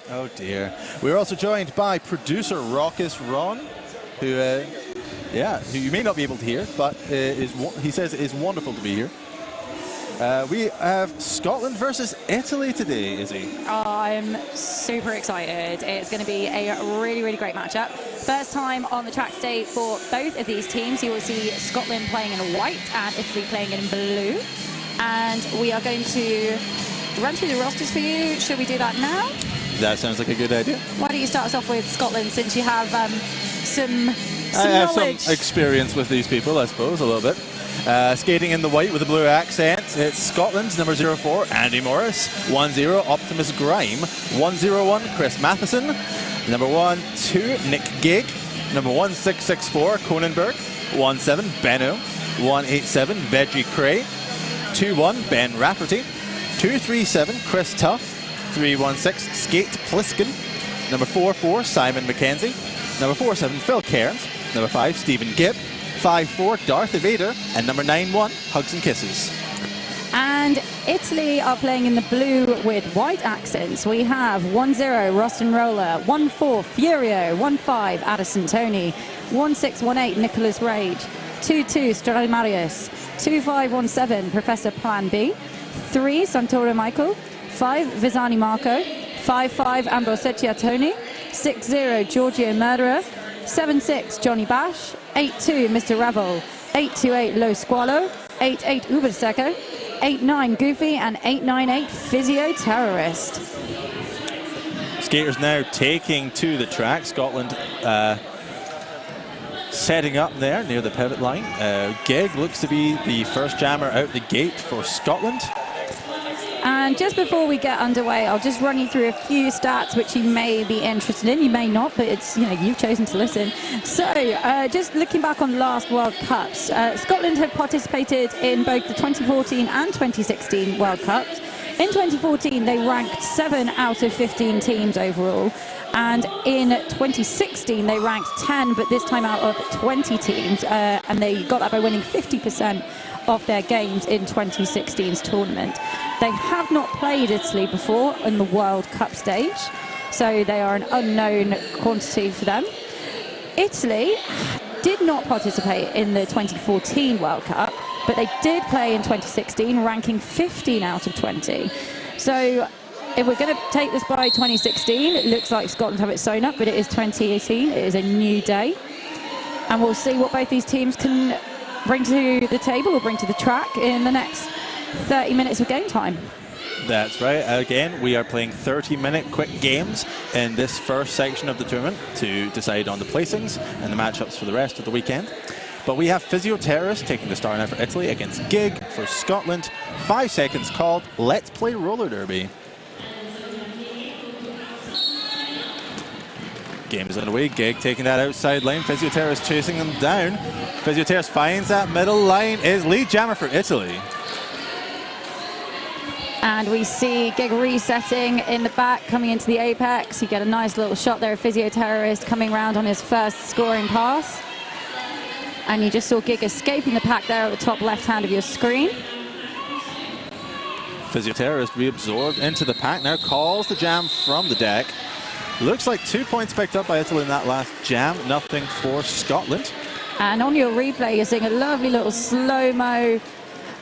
Oh dear. We're also joined by producer Raucous Ron, who you may not be able to hear, but he says it is wonderful to be here. We have Scotland versus Italy today, Izzy. I'm super excited. It's going to be a really, really great matchup. First time on the track today for both of these teams. You will see Scotland playing in white and Italy playing in blue. And we are going to run through the rosters for you. Should we do that now? That sounds like a good idea. Why don't you start us off with Scotland, since you have some I have knowledge. some experience with these people, I suppose, a little bit. Skating in the white with a blue accent, it's Scotland's number 04, Andy Morris, 10, Optimus Grime, 101, Chris Matheson, number 12, Nick Gig, number 1664, Conenberg, 17, Benno, 187, Veggie Cray, 21, Ben Rafferty, 237, Chris Tuff, 316, Skate Pliskin, number 44, Simon McKenzie, number 47, Phil Cairns, number 5, Stephen Gibb, 5-4, Darth Evader, and number 9-1, Hugs and Kisses. And Italy are playing in the blue with white accents. We have 10, Roston Roller, 14, Furio, 15, Addison Tony, 1618, Nicholas Rage, 22, Stradimarius, 2517, Professor Plan B, 3, Santoro Michael, 5, Visani Marco, 55, Ambrosetia Tony, 60, Giorgio Murderer, 76, Johnny Bash, 82, Mr. Revel, 828, Lo Squalo, 88, Uberseco, 89, Goofy, and 898, Physio Terrorist. Skaters now taking to the track. Scotland setting up there near the pivot line. Gig looks to be the first jammer out the gate for Scotland. And just before we get underway, I'll just run you through a few stats which you may be interested in. You may not, but it's, you've chosen to listen. So just looking back on last World Cups, Scotland have participated in both the 2014 and 2016 World Cups. In 2014, they ranked 7 out of 15 teams overall. And in 2016, they ranked 10, but this time out of 20 teams. And they got that by winning 50% of their games in 2016's tournament. They have not played Italy before in the World Cup stage, so they are an unknown quantity for them. Italy did not participate in the 2014 World Cup, but they did play in 2016, ranking 15 out of 20. So if we're going to take this by 2016, it looks like Scotland have it sewn up, but it is 2018. It is a new day. And we'll see what both these teams can bring to the table or bring to the track in the next 30 minutes of game time. That's right. Again, we are playing 30-minute quick games in this first section of the tournament to decide on the placings and the matchups for the rest of the weekend. But we have Physio Terrorist taking the start now for Italy against Gig for Scotland. 5 seconds called. Let's play roller derby. Game is underway. Gig taking that outside line. Physio Terrorist chasing them down. Physio Terrorist finds that middle line. Is lead jammer for Italy. And we see Gig resetting in the back, coming into the apex. You get a nice little shot there of Physio Terrorist coming round on his first scoring pass. And you just saw Gig escaping the pack there at the top left hand of your screen. Physio Terrorist reabsorbed into the pack, now calls the jam from the deck. Looks like 2 points picked up by Italy in that last jam, nothing for Scotland. And on your replay, you're seeing a lovely little slow-mo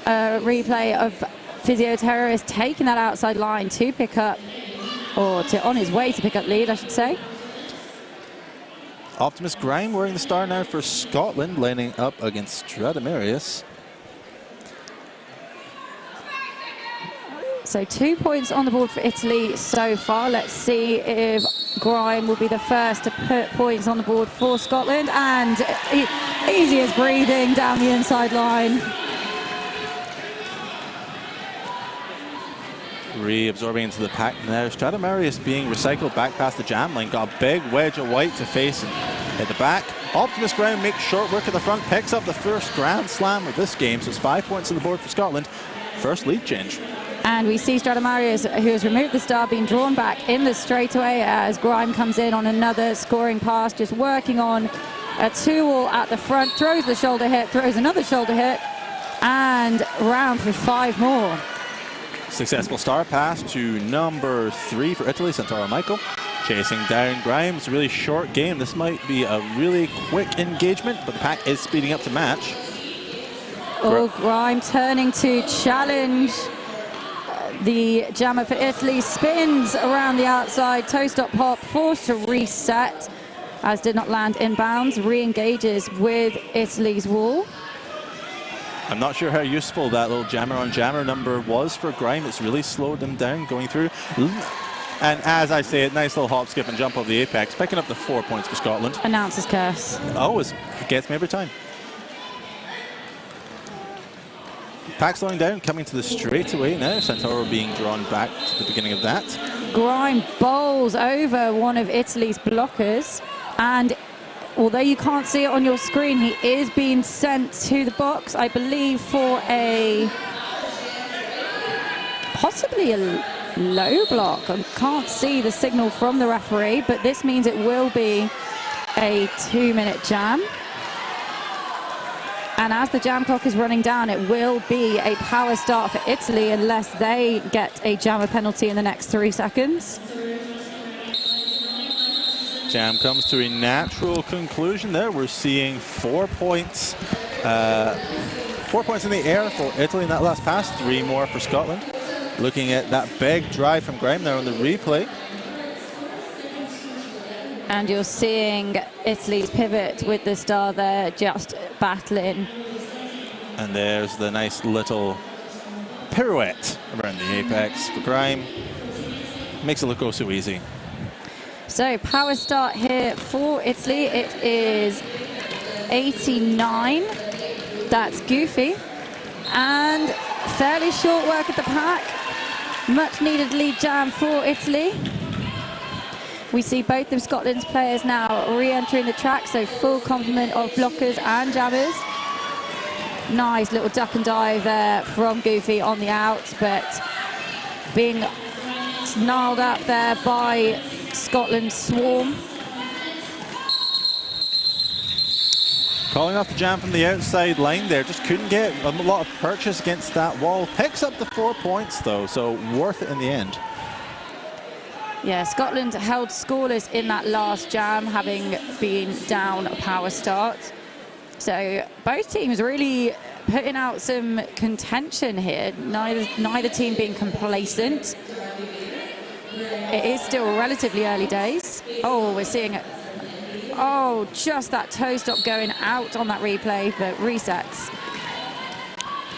replay of Physio Terrorist taking that outside line to pick up, or on his way to pick up lead, I should say. Optimus Grime wearing the star now for Scotland, lining up against Stradimarius. So 2 points on the board for Italy so far. Let's see if Grime will be the first to put points on the board for Scotland. And easy as breathing down the inside line. Reabsorbing into the pack now. Stradimarius being recycled back past the jam line. Got a big wedge of white to face at the back. Optimus Grime makes short work at the front. Picks up the first Grand Slam of this game. So it's 5 points on the board for Scotland. First lead change. And we see Stradimarius, who has removed the star, being drawn back in the straightaway as Grime comes in on another scoring pass, just working on a 2-all at the front, throws the shoulder hit, throws another shoulder hit, and round for 5 more. Successful star pass to number 3 for Italy, Santoro Michael. Chasing down Grimes. Really short game. This might be a really quick engagement, but the pack is speeding up to match. Oh, Grime turning to challenge. The jammer for Italy spins around the outside. Toe stop hop, forced to reset, as did not land inbounds. Re-engages with Italy's wall. I'm not sure how useful that little jammer on jammer number was for Grime. It's really slowed them down going through. And as I say, a nice little hop, skip, and jump of the apex, picking up the 4 points for Scotland. Announcer's curse. Always. It gets me every time. Pack slowing down, coming to the straightaway now. Santoro being drawn back to the beginning of that. Grime bowls over one of Italy's blockers, and although you can't see it on your screen, he is being sent to the box, I believe, for a possibly a low block. I can't see the signal from the referee, but this means it will be a 2-minute jam. And as the jam clock is running down, it will be a power start for Italy unless they get a jammer penalty in the next 3 seconds. Jam comes to a natural conclusion there. We're seeing 4 points. 4 points in the air for Italy in that last pass, 3 more for Scotland. Looking at that big drive from Grime there on the replay. And you're seeing Italy's pivot with the star there, just battling. And there's the nice little pirouette around the apex for Grime. Makes it look oh so easy. So power start here for Italy. It is 89. That's Goofy. And fairly short work at the pack. Much needed lead jam for Italy. We see both of Scotland's players now re-entering the track, so full complement of blockers and jammers. Nice little duck and dive there from Goofy on the out, but being snarled up there by Scotland's swarm. Calling off the jam from the outside line there, just couldn't get a lot of purchase against that wall. Picks up the 4 points though, so worth it in the end. Yeah, Scotland held scoreless in that last jam, having been down a power start. So both teams really putting out some contention here. Neither team being complacent. It is still relatively early days. Oh, we're seeing it. Oh, just that toe stop going out on that replay, but resets.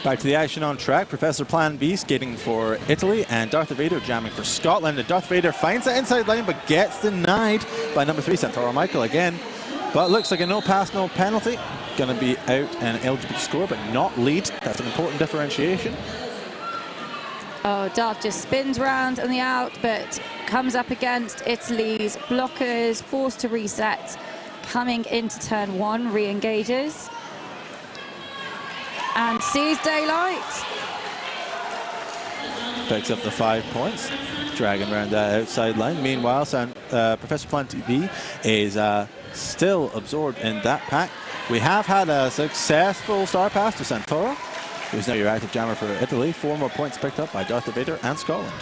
Back to the action on track. Professor Plan B skating for Italy and Darth Vader jamming for Scotland. And Darth Vader finds the inside line but gets denied by number 3, Santoro Michael again. But looks like a no pass, no penalty. Going to be out an eligible score, but not lead. That's an important differentiation. Oh, Darth just spins round on the out, but comes up against Italy's blockers, forced to reset. Coming into turn 1, re-engages. And sees daylight. Picks up the 5 points. Dragging around that outside line. Meanwhile, Professor Plan B is still absorbed in that pack. We have had a successful star pass to Santoro, who's now your active jammer for Italy. 4 more points picked up by Darth Vader and Scotland.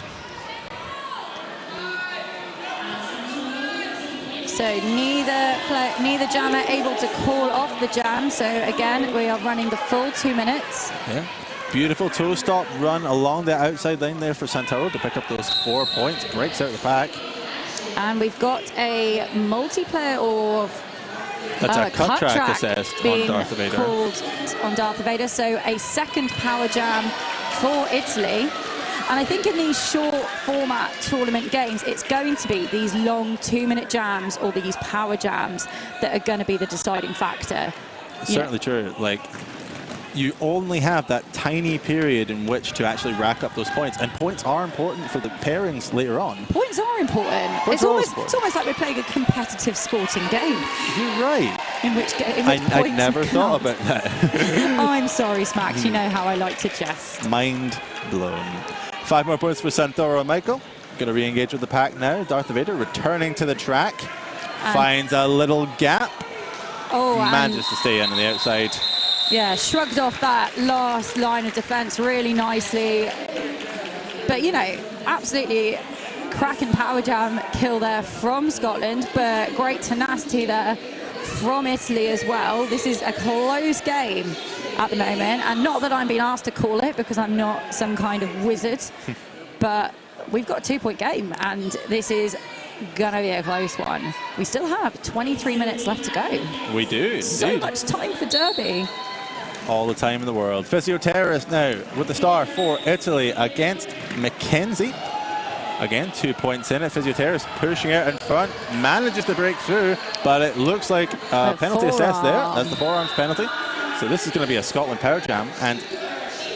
So neither jammer able to call off the jam. So again, we are running the full 2 minutes. Yeah. Beautiful toe stop run along the outside line there for Santoro to pick up those 4 points. Breaks out the pack. And we've got a multiplayer or that's a cut track assist on Darth Vader. Called on Darth Vader. So a second power jam for Italy. And I think in these short format tournament games, it's going to be these long 2-minute jams or these power jams that are going to be the deciding factor. Certainly true. Like, you only have that tiny period in which to actually rack up those points, and points are important for the pairings later on. Points are important. It's almost like we're playing a competitive sporting game. You're right. In which I never thought about that. I'm sorry, Smacks. You know how I like to jest. Mind blown. 5 more points for Santoro Michael. Going to re-engage with the pack now. Darth Vader returning to the track. Finds a little gap. Oh, manages to stay in on the outside. Yeah, shrugged off that last line of defense really nicely. But, you know, absolutely cracking power jam kill there from Scotland, but great tenacity there from Italy as well. This is a close game at the moment, and not that I'm being asked to call it because I'm not some kind of wizard, but we've got a 2-point game, and this is gonna be a close one. We still have 23 minutes left to go. We do. So indeed. much time for Derby. All the time in the world. Physioterrorist now with the star for Italy against Mackenzie. Again, 2 points in it. Physioterrorist pushing out in front, manages to break through, but it looks like a penalty assessed there. That's the forearms penalty. So this is going to be a Scotland power jam, and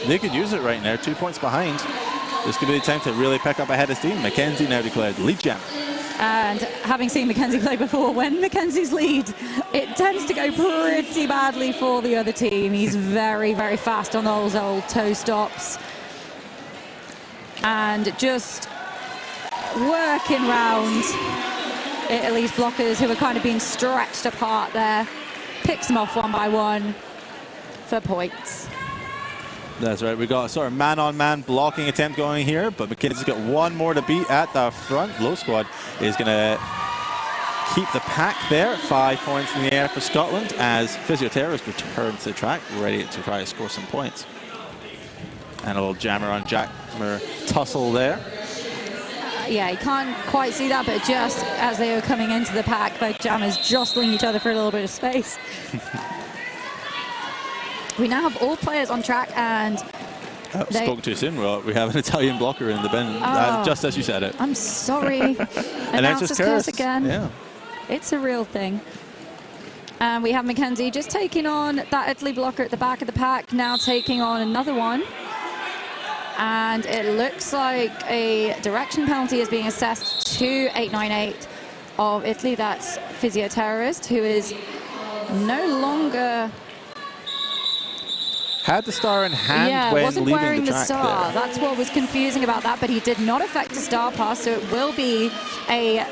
they could use it right now. 2 points behind. This could be the time to really pick up a head of steam. Mackenzie now declared lead jam. And having seen Mackenzie play before, when Mackenzie's lead, it tends to go pretty badly for the other team. He's very, very fast on those old toe stops. And just working round Italy's blockers, who are kind of being stretched apart there. Picks them off one by one for points. That's right. We got a sort of man-on-man blocking attempt going here, but Mackenzie's got one more to beat at the front. Low squad is going to keep the pack there. 5 points in the air for Scotland as Physioterrorist returns to the track, ready to try to score some points. And a little jammer on jammer tussle there. Yeah, you can't quite see that, but just as they were coming into the pack, both jammers jostling each other for a little bit of space. We now have all players on track, and spoke too soon. Well, we have an Italian blocker in the bin, just as you said it. I'm sorry. Announcer's curse again. Yeah. It's a real thing. And we have Mackenzie just taking on that Italy blocker at the back of the pack, now taking on another one. And it looks like a direction penalty is being assessed to 898 of Italy. That's Physioterrorist, who is no longer... Had the star in hand when wasn't leaving wearing the track star. there. That's what was confusing about that, but he did not affect the star pass, so it will be a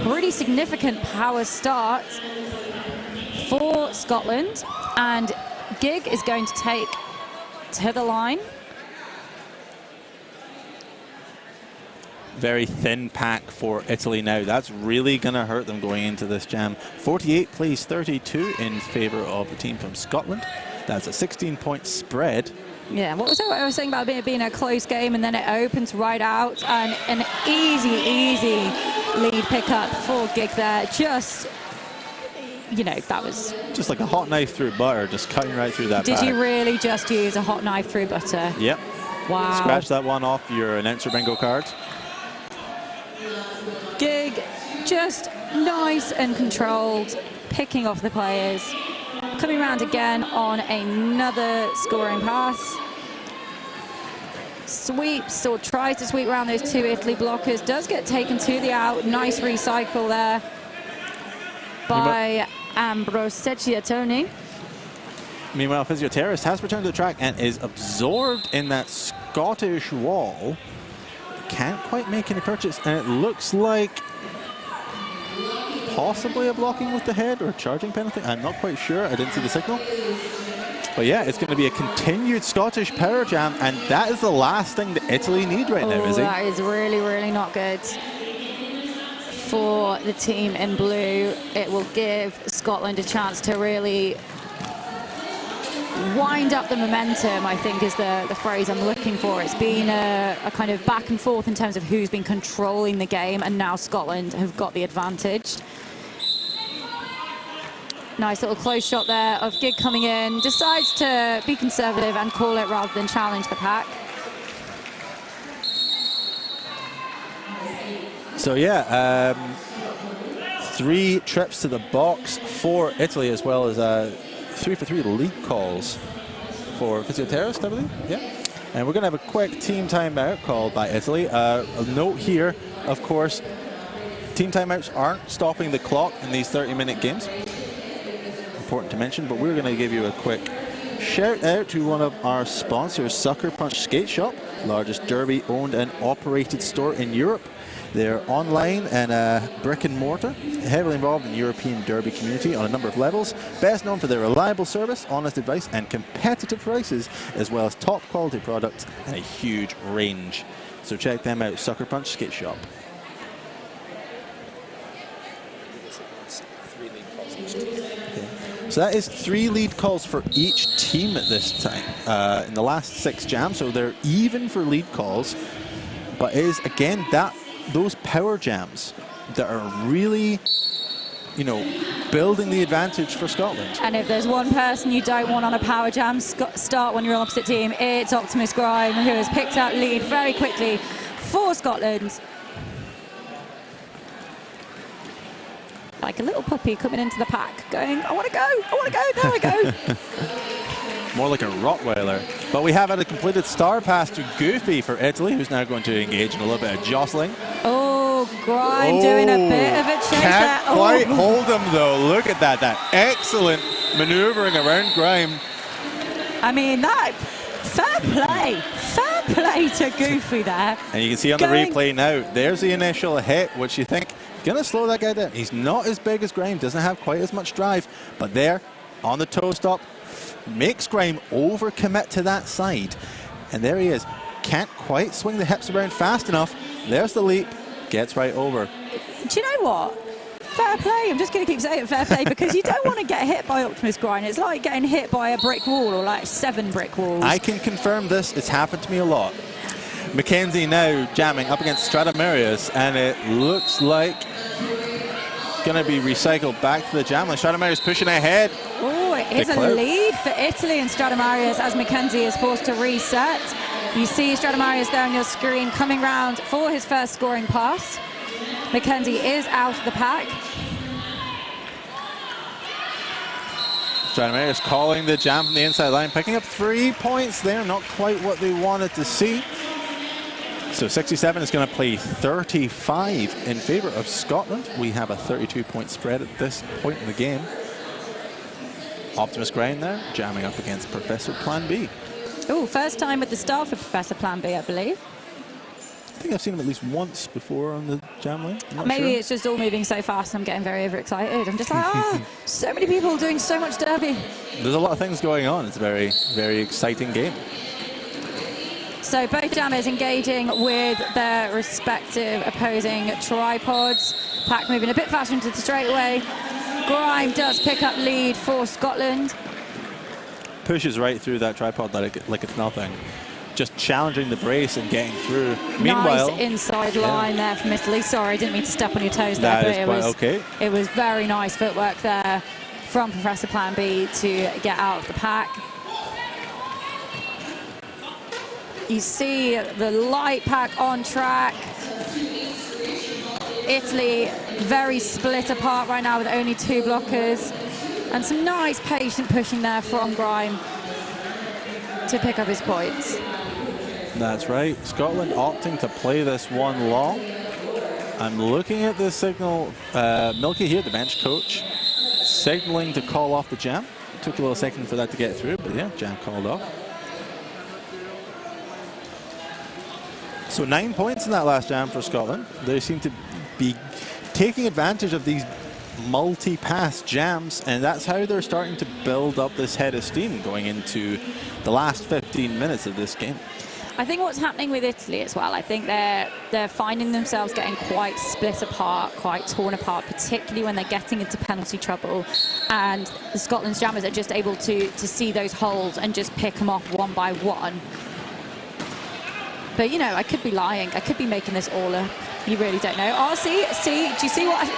pretty significant power start for Scotland. And Gig is going to take to the line. Very thin pack for Italy now. That's really going to hurt them going into this jam. 48 plays 32 in favour of the team from Scotland. That's a 16-point spread. Yeah, what was it I was saying about it being a close game, and then it opens right out, and an easy lead pickup for Gig there. Just, you know, that was... Just like a hot knife through butter, just cutting right through that Did pack. you really just use a hot knife through butter? Yep. Wow. Scratch that one off your announcer bingo card. Gig just nice and controlled, picking off the players. Coming around again on another scoring pass. Sweeps, or tries to sweep around those two Italy blockers. Does get taken to the out. Nice recycle there by Ambrosecchiatoni. Meanwhile, Physioterrorist has returned to the track and is absorbed in that Scottish wall. Can't quite make any purchase, and it looks like possibly a blocking with the head or a charging penalty. I'm not quite sure. I didn't see the signal. But yeah, it's going to be a continued Scottish power jam, and that is the last thing that Italy need right now, is it? That is really, really not good for the team in blue. It will give Scotland a chance to really wind up the momentum, I think is the phrase I'm looking for. It's been a kind of back and forth in terms of who's been controlling the game, and now Scotland have got the advantage. Nice little close shot there of Gig coming in. Decides to be conservative and call it rather than challenge the pack. So yeah, 3 trips to the box for Italy, as well as 3-for-3 league calls for Physioterrorist, I believe. Yeah. And we're going to have a quick team timeout called by Italy. A note here, of course, team timeouts aren't stopping the clock in these 30-minute games. Important to mention, but we're going to give you a quick shout out to one of our sponsors, Sucker Punch Skate Shop, largest derby owned and operated store in Europe. They're online and brick and mortar, heavily involved in the European derby community on a number of levels. Best known for their reliable service, honest advice, and competitive prices, as well as top quality products and a huge range. So check them out, Sucker Punch Skate Shop. So that is 3 lead calls for each team at this time in the last 6 jams. So they're even for lead calls, but it is again those power jams that are really, you know, building the advantage for Scotland. And if there's one person you don't want on a power jam start when you're on opposite team, it's Optimus Grime, who has picked up lead very quickly for Scotland. Like a little puppy coming into the pack, going, I want to go, I want to go, there I go. More like a Rottweiler. But we have had a completed star pass to Goofy for Italy, who's now going to engage in a little bit of jostling. Oh, Grime doing a bit of a chase there. Can't quite hold him though. Look at that excellent maneuvering around Grime. I mean, that fair play to Goofy there. And you can see on the replay now, there's the initial hit, which you think, gonna slow that guy down. He's not as big as Grime, doesn't have quite as much drive, but there on the toe stop makes Grime overcommit to that side. And there he is. Can't quite swing the hips around fast enough. There's the leap, gets right over. Do you know what? Fair play. I'm just going to keep saying fair play because you don't want to get hit by Optimus Grime. It's like getting hit by a brick wall or like 7 brick walls. I can confirm this. It's happened to me a lot. Mackenzie now jamming up against Stratomarius, and it looks like going to be recycled back to the jam. Stratomarius pushing ahead. Oh, it is a lead for Italy and Stratomarius as Mackenzie is forced to reset. You see Stratomarius there on your screen coming round for his first scoring pass. Mackenzie is out of the pack. Stratomarius calling the jam from the inside line, picking up 3 points there, not quite what they wanted to see. So 67 is going to play 35 in favour of Scotland. We have a 32-point spread at this point in the game. Optimus Grime there, jamming up against Professor Plan B. Oh, first time at the start for Professor Plan B, I believe. I think I've seen him at least once before on the jam lane. Maybe it's just all moving so fast I'm getting very overexcited. I'm just like, so many people doing so much derby. There's a lot of things going on. It's a very, very exciting game. So both jammers engaging with their respective opposing tripods. Pack moving a bit faster into the straightaway. Grime does pick up lead for Scotland. Pushes right through that tripod like it's nothing. Just challenging the brace and getting through. Meanwhile, nice inside line there from Italy. Sorry, I didn't mean to step on your toes there, but it was very nice footwork there from Professor Plan B to get out of the pack. You see the light pack on track. Italy very split apart right now with only 2 blockers. And some nice patient pushing there from Grime to pick up his points. That's right. Scotland opting to play this one long. I'm looking at the signal. Milky here, the bench coach, signaling to call off the jam. It took a little second for that to get through, but yeah, jam called off. So 9 points in that last jam for Scotland. They seem to be taking advantage of these multi-pass jams, and that's how they're starting to build up this head of steam going into the last 15 minutes of this game. I think what's happening with Italy as well, I think they're finding themselves getting quite split apart, quite torn apart, particularly when they're getting into penalty trouble. And the Scotland's jammers are just able to see those holes and just pick them off one by one. But, you know, I could be lying. I could be making this all up. You really don't know. Oh, see, do you see what?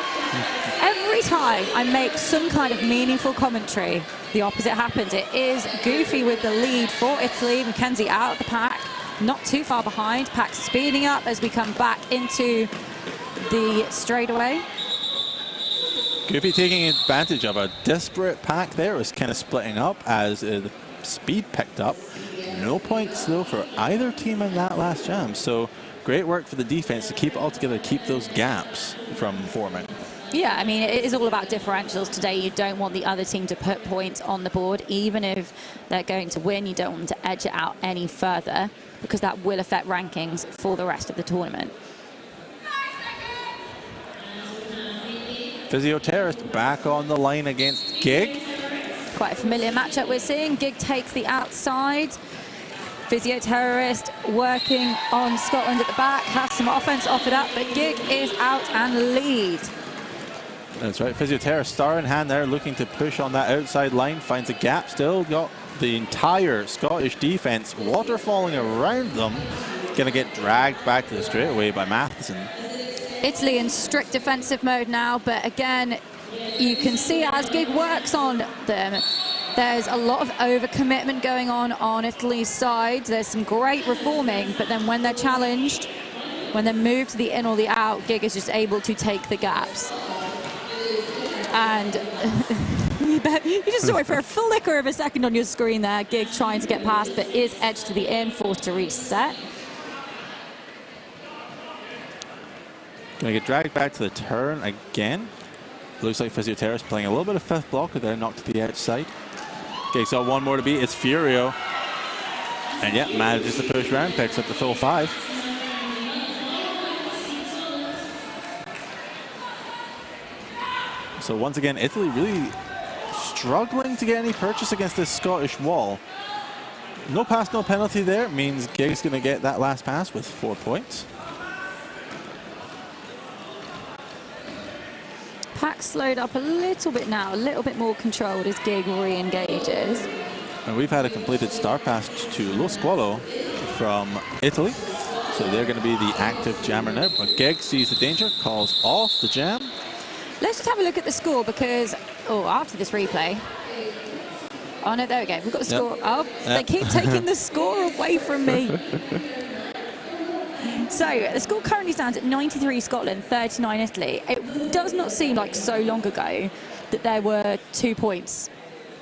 Every time I make some kind of meaningful commentary, the opposite happens. It is Goofy with the lead for Italy. Mackenzie out of the pack, not too far behind. Pack speeding up as we come back into the straightaway. Goofy taking advantage of a disparate pack there, was kind of splitting up as the speed picked up. No points though for either team in that last jam. So great work for the defense to keep it all together, keep those gaps from forming. Yeah, I mean, it is all about differentials today. You don't want the other team to put points on the board. Even if they're going to win, you don't want them to edge it out any further, because that will affect rankings for the rest of the tournament. Physioterrorist back on the line against Gig. Quite a familiar matchup we're seeing. Gig takes the outside. Physioterrorist working on Scotland at the back, has some offense offered up, but Gig is out and lead. That's right, Physioterrorist star in hand there, looking to push on that outside line, finds a gap, still got the entire Scottish defence waterfalling around them. Gonna get dragged back to the straightaway by Matheson. Italy in strict defensive mode now, but again, you can see as Gig works on them, there's a lot of overcommitment going on Italy's side. There's some great reforming, but then when they're challenged, when they're moved to the in or the out, Gig is just able to take the gaps. And you just saw it for a flicker of a second on your screen there. Gig trying to get past, but is edged to the in, forced to reset. Gonna get dragged back to the turn again. Looks like Physioterrorist playing a little bit of fifth blocker there, knocked to the outside. Okay, so one more to beat. It's Furio. And yeah, manages to push round, picks up the full 5. So once again, Italy really struggling to get any purchase against this Scottish wall. No pass, no penalty there. Means Gig's going to get that last pass with 4 points. Pack slowed up a little bit now, a little bit more controlled as Gig re-engages. And we've had a completed star pass to Lo Squalo from Italy. So they're going to be the active jammer now. But Gig sees the danger, calls off the jam. Let's just have a look at the score because, after this replay. Oh no, there we go. We've got the score. Yep. Oh, they keep taking the score away from me. So the score currently stands at 93 Scotland, 39 Italy. It does not seem like so long ago that there were 2 points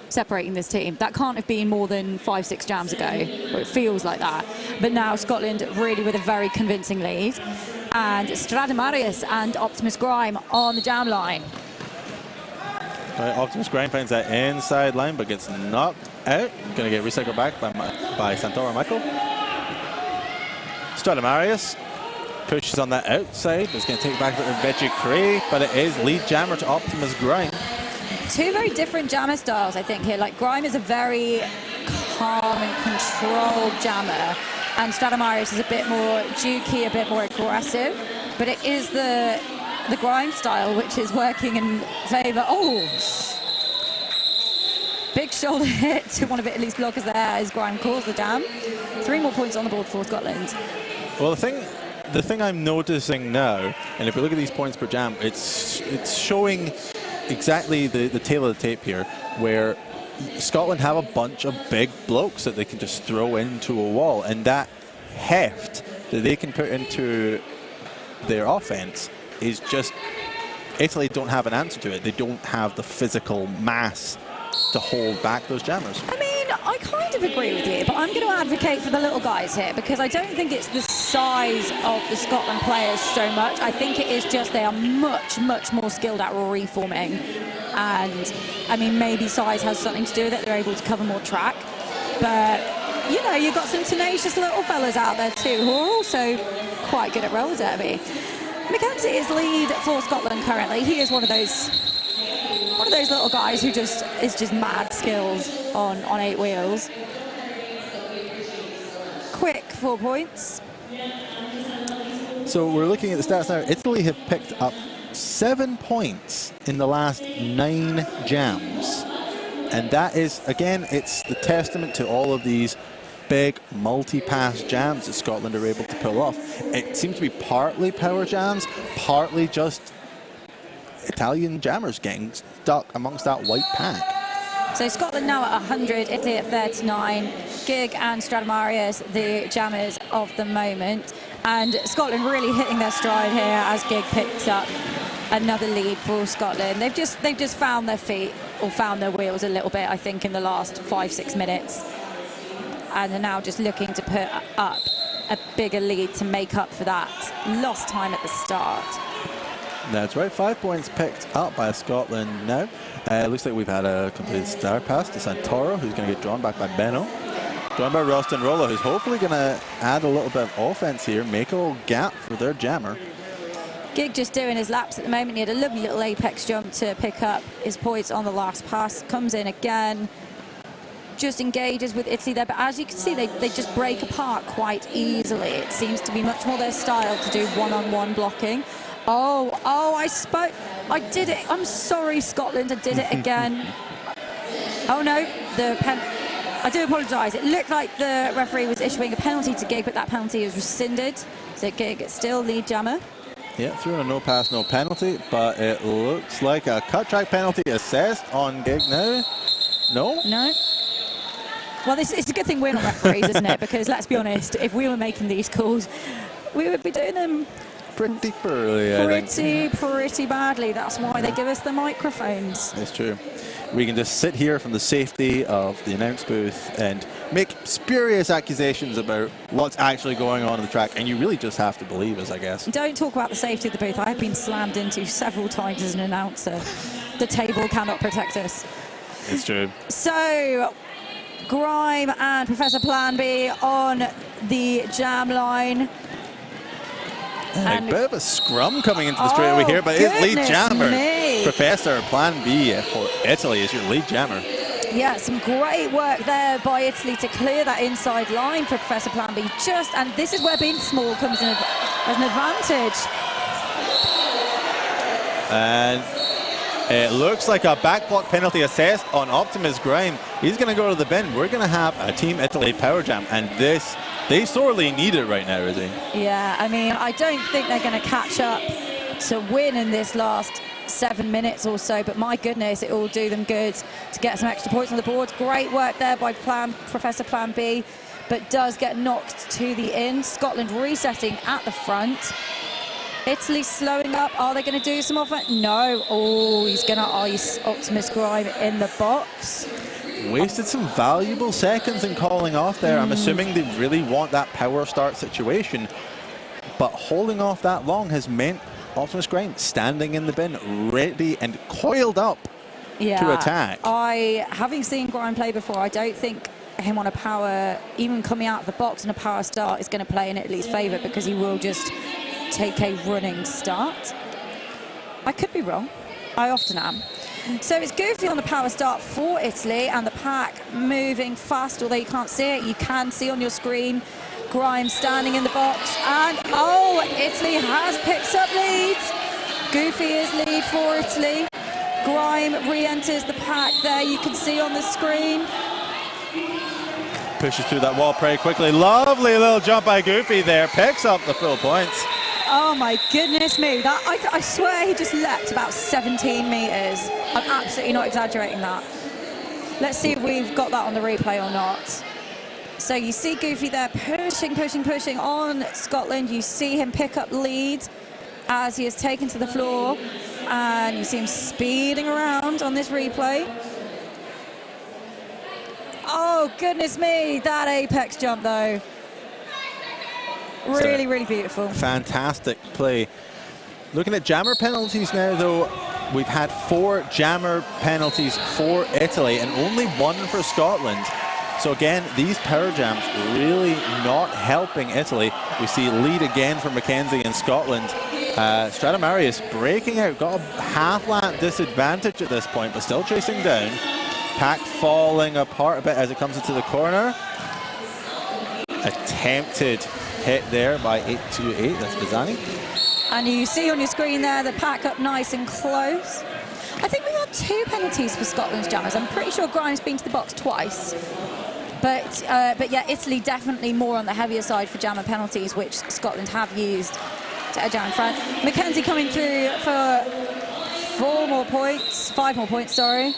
separating this team. That can't have been more than 5-6 jams ago, or it feels like that. But now Scotland really with a very convincing lead. And Stradamarius and Optimus Grime on the jam line. Right, Optimus Grime finds that inside line but gets knocked out. Going to get recycled back by Santoro Michael. Stradamarius pushes on that outside. It's going to take back to Veggie Cray, but it is lead jammer to Optimus Grime. Two very different jammer styles, I think, here. Like, Grime is a very calm and controlled jammer, and Stradamarius is a bit more jukey, a bit more aggressive. But it is the Grime style which is working in favour. Oh! Big shoulder hit to one of Italy's blockers there as Grime calls the jam. 3 more points on the board for Scotland. Well, the thing I'm noticing now, and if we look at these points per jam, it's showing exactly the tail of the tape here, where Scotland have a bunch of big blokes that they can just throw into a wall, and that heft that they can put into their offense is just, Italy don't have an answer to it. They don't have the physical mass to hold back those jammers. I mean, I kind of agree with you, but I'm going to advocate for the little guys here because I don't think it's the size of the Scotland players so much. I think it is just they are much, much more skilled at reforming. And, I mean, maybe size has something to do with it. They're able to cover more track. But, you know, you've got some tenacious little fellas out there too who are also quite good at roller derby. McKenzie is lead for Scotland currently. He is one of those little guys who is just mad skills on 8 wheels. Quick 4 points. So we're looking at the stats now. Italy have picked up 7 points in the last 9 jams. And that is, again, it's the testament to all of these big multi-pass jams that Scotland are able to pull off. It seems to be partly power jams, partly just Italian jammers getting stuck amongst that white pack. So Scotland now at 100, Italy at 39. Gig and Stradamarius, the jammers of the moment. And Scotland really hitting their stride here as Gig picks up another lead for Scotland. They've just found their feet, or found their wheels a little bit, I think, in the last 5-6 minutes. And they're now just looking to put up a bigger lead to make up for that lost time at the start. That's right, 5 points picked up by Scotland now. Looks like we've had a completed star pass to Santoro, who's going to get drawn back by Benno. Drawn by Ralston Rolla, who's hopefully going to add a little bit of offense here, make a little gap for their jammer. Gig just doing his laps at the moment. He had a lovely little apex jump to pick up his points on the last pass. Comes in again, just engages with Italy there. But as you can see, they just break apart quite easily. It seems to be much more their style to do one-on-one blocking. Oh, I did it. I'm sorry, Scotland, I did it again. Oh no, I do apologise. It looked like the referee was issuing a penalty to Gig, but that penalty is rescinded. So Gig still lead jammer. Yeah, threw in a no pass, no penalty, but it looks like a cut track penalty assessed on Gig now. No? No. Well, it's a good thing we're not referees, isn't it? Because let's be honest, if we were making these calls, we would be doing them pretty poorly, I think. Pretty badly. That's why they give us the microphones. It's true. We can just sit here from the safety of the announce booth and make spurious accusations about what's actually going on in the track, and you really just have to believe us, I guess. Don't talk about the safety of the booth. I have been slammed into several times as an announcer. The table cannot protect us. It's true. So, Grime and Professor Plan B on the jam line. A bit of a scrum coming into the straightaway here, but his lead jammer, Professor Plan B for Italy, is your lead jammer. Yeah, some great work there by Italy to clear that inside line for Professor Plan B. And this is where being small comes in as an advantage. And it looks like a back block penalty assessed on Optimus Grime. He's going to go to the bin. We're going to have a Team Italy power jam, and this, they sorely need it right now, Izzy. Yeah, I mean, I don't think they're going to catch up to win in this last 7 minutes or so, but my goodness, it will do them good to get some extra points on the board. Great work there by Professor Plan B, but does get knocked to the end. Scotland resetting at the front. Italy slowing up. Are they going to do some offense? No. Oh, he's going to ice Optimus Grime in the box. Wasted some valuable seconds in calling off there. I'm assuming they really want that power start situation, but holding off that long has meant Optimus Grime standing in the bin, ready and coiled up to attack. Having seen Grime play before, I don't think him on a power, even coming out of the box in a power start, is going to play in Italy's favour, because he will just take a running start. I could be wrong. I often am. So it's Goofy on the power start for Italy, and the pack moving fast, although you can't see it. You can see on your screen Grime standing in the box, and Italy has picked up leads. Goofy is lead for Italy. Grime re-enters the pack there, you can see on the screen. Pushes through that wall pretty quickly. Lovely little jump by Goofy there, picks up the full points. Oh my goodness me, I swear he just leapt about 17 metres. I'm absolutely not exaggerating that. Let's see if we've got that on the replay or not. So you see Goofy there pushing on Scotland. You see him pick up lead as he is taken to the floor, and you see him speeding around on this replay. Oh goodness me, that apex jump though. Really, really beautiful. Fantastic play. Looking at jammer penalties now, though, we've had 4 jammer penalties for Italy and only 1 for Scotland. So again, these power jams really not helping Italy. We see lead again for Mackenzie in Scotland. Stradamarius breaking out, got a half-lap disadvantage at this point, but still chasing down. Pack falling apart a bit as it comes into the corner. Attempted hit there by 828, that's Bazzani. And you see on your screen there the pack up nice and close. I think we got 2 penalties for Scotland's jammers. I'm pretty sure Grime's been to the box twice. But yeah, Italy definitely more on the heavier side for jammer penalties, which Scotland have used to edge out in front. Mackenzie coming through for 5 more points, sorry.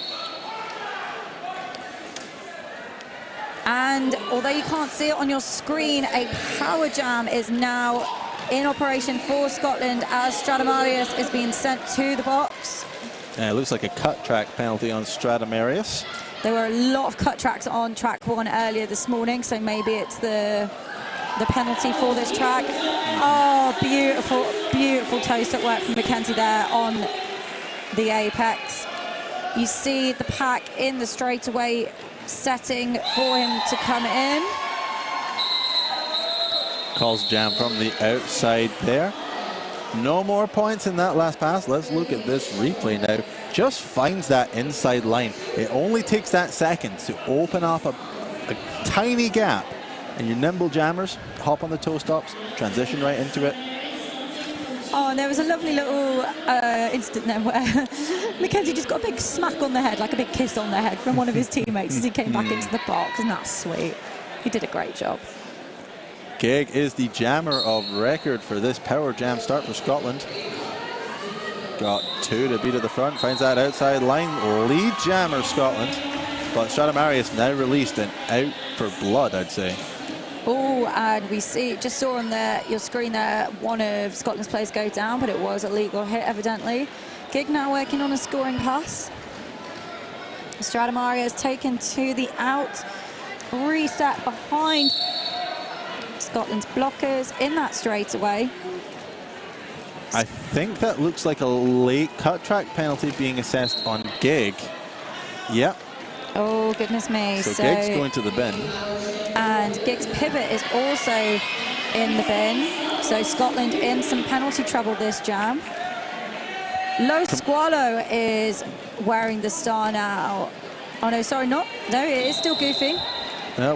And although you can't see it on your screen, a power jam is now in operation for Scotland as Stradamarius is being sent to the box. It looks like a cut track penalty on Stradamarius. There were a lot of cut tracks on track 1 earlier this morning, so maybe it's the the penalty for this track. Oh, beautiful, beautiful toe-step work from Mackenzie there on the apex. You see the pack in the straightaway setting for him to come in. Calls jam from the outside there. No more points in that last pass. Let's look at this replay now. Just finds that inside line. It only takes that second to open up a tiny gap. And your nimble jammers hop on the toe stops, transition right into it. Oh, and there was a lovely little incident there where Mackenzie just got a big smack on the head, like a big kiss on the head from one of his teammates as he came back into the box. And that's sweet. He did a great job. Gig is the jammer of record for this power jam start for Scotland. Got 2 to beat at the front, finds that outside line. Lead jammer Scotland. But Stradamarius now released and out for blood, I'd say. Oh, and we just saw on your screen there one of Scotland's players go down, but it was a legal hit evidently. Gig now working on a scoring pass. Stradamarius taken to the out. Reset behind Scotland's blockers in that straightaway. I think that looks like a late cut track penalty being assessed on Gig. Yep. Oh, goodness me. So Gig's going to the bin. And Gig's pivot is also in the bin. So Scotland in some penalty trouble this jam. Lo Squalo is wearing the star now. Oh, no, sorry, not. No, it is still Goofy.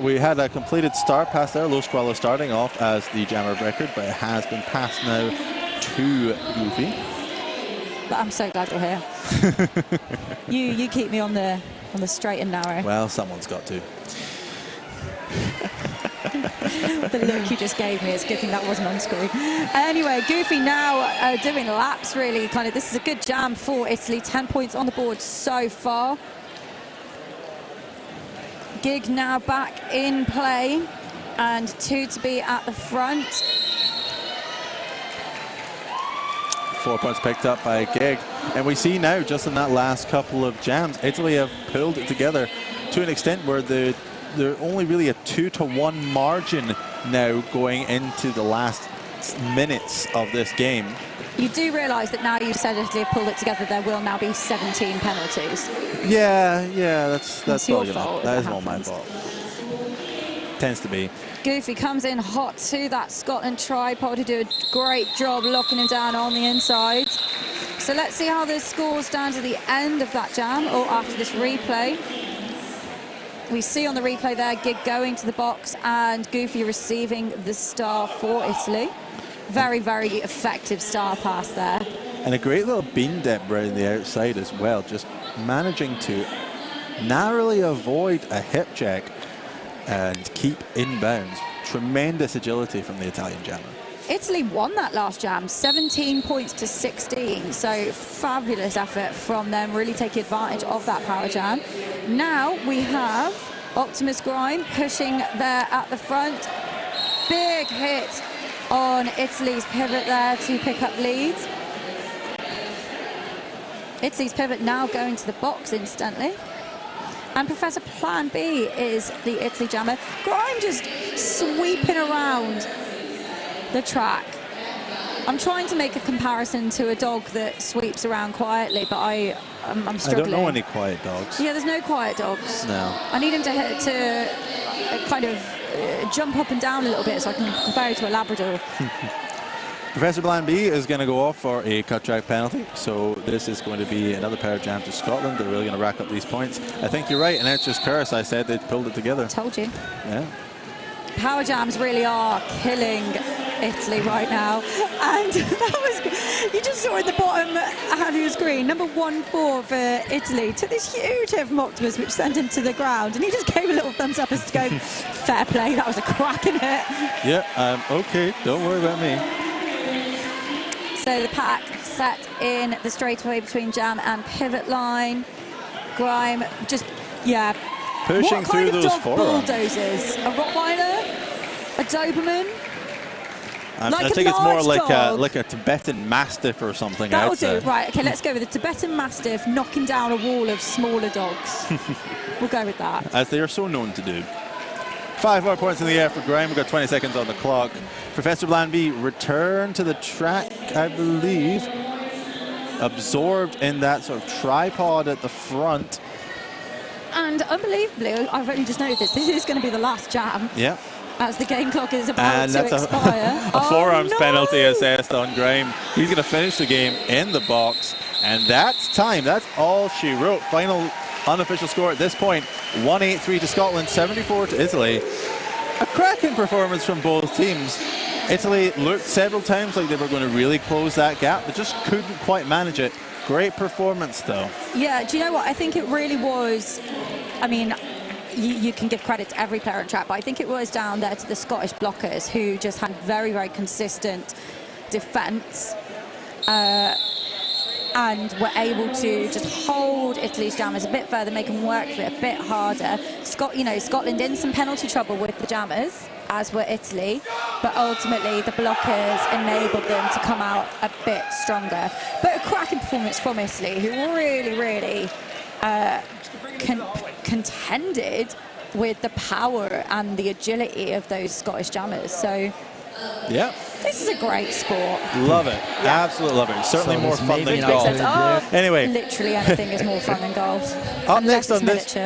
We had a completed star pass there. Lo Squalo starting off as the jammer of record, but it has been passed now to Goofy. But I'm so glad you're here. you keep me on the straight and narrow. Well, someone's got to. The look you just gave me, it's a good thing that wasn't on screen. Anyway, Goofy now doing laps, really. This is a good jam for Italy. 10 points on the board so far. Gig now back in play, and 2 to be at the front. 4 points picked up by Gig. And we see now, just in that last couple of jams, Italy have pulled it together to an extent where they're only really a 2-to-1 margin now going into the last minutes of this game. You do realise that now you've said Italy have pulled it together, there will now be 17 penalties. Yeah, that's your all fault. That is all my fault. Tends to be. Goofy comes in hot to that Scotland tripod, who do a great job locking him down on the inside. So let's see how the score stands at the end of that jam, or after this replay. We see on the replay there, Gig going to the box and Goofy receiving the star for Italy. Very, very effective star pass there. And a great little bean dip right on the outside as well, just managing to narrowly avoid a hip check and keep inbounds. Tremendous agility from the Italian jammer. Italy won that last jam, 17 points to 16. So fabulous effort from them, really taking advantage of that power jam. Now we have Optimus Grime pushing there at the front. Big hit on Italy's pivot there to pick up leads. Italy's pivot now going to the box instantly. And Professor Plan B is the Italy jammer. Grime just sweeping around the track. I'm trying to make a comparison to a dog that sweeps around quietly, but I'm struggling. I don't know any quiet dogs. Yeah, there's no quiet dogs. No. I need him to kind of jump up and down a little bit so I can compare it to a Labrador. Professor Plan B is going to go off for a cut track penalty, so this is going to be another power jam to Scotland. They're really going to rack up these points. I think you're right, and it's just curse. I said they'd pulled it together. Told you. Yeah. Power jams really are killing Italy right now, and that was, you just saw in the bottom half of your screen, number 1-4 for Italy took this huge hit from Optimus, which sent him to the ground, and he just gave a little thumbs up as to go, fair play, that was a cracking hit. Yeah, okay, don't worry about me. So the pack set in the straightaway between jam and pivot line. Grime just, yeah. Pushing what through kind of those dog forearms. bulldozers? A Rottweiler? A Doberman? I think it's more like a Tibetan Mastiff or something. That'll do. Right, okay, let's go with the Tibetan Mastiff knocking down a wall of smaller dogs. We'll go with that. As they are so known to do. 5 more points in the air for Graham. We've got 20 seconds on the clock. Professor Blandby returned to the track, I believe. Absorbed in that sort of tripod at the front. And unbelievably, I've only just noticed this is going to be the last jam. Yeah. As the game clock is about to that's expire. A forearms no! penalty assessed on Graham. He's going to finish the game in the box. And that's time. That's all she wrote. Final unofficial score at this point, 183 to Scotland, 74 to Italy. A cracking performance from both teams. Italy looked several times like they were going to really close that gap, but just couldn't quite manage it. Great performance, though. Yeah, do you know what? I think it really was, I mean, you can give credit to every player on track, but I think it was down there to the Scottish blockers who just had very, very consistent defence and were able to just hold Italy's jammers a bit further, make them work for it a bit harder. Scotland in some penalty trouble with the jammers, as were Italy, but ultimately the blockers enabled them to come out a bit stronger. But a cracking performance from Italy, who really, really contended with the power and the agility of those Scottish jammers. So yeah, this is a great sport. Love it. Yeah. Absolutely love it. Certainly more fun than golf. Anyway, literally anything is more fun than golf. Up next on this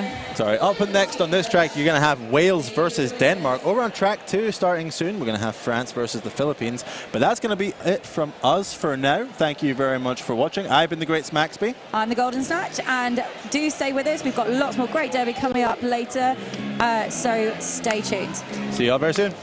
on this track, you're going to have Wales versus Denmark. Over on track 2, starting soon, we're going to have France versus the Philippines. But that's going to be it from us for now. Thank you very much for watching. I've been the Great Smacksby. I'm the Golden Snatch, and do stay with us. We've got lots more great derby coming up later, so stay tuned. See you all very soon.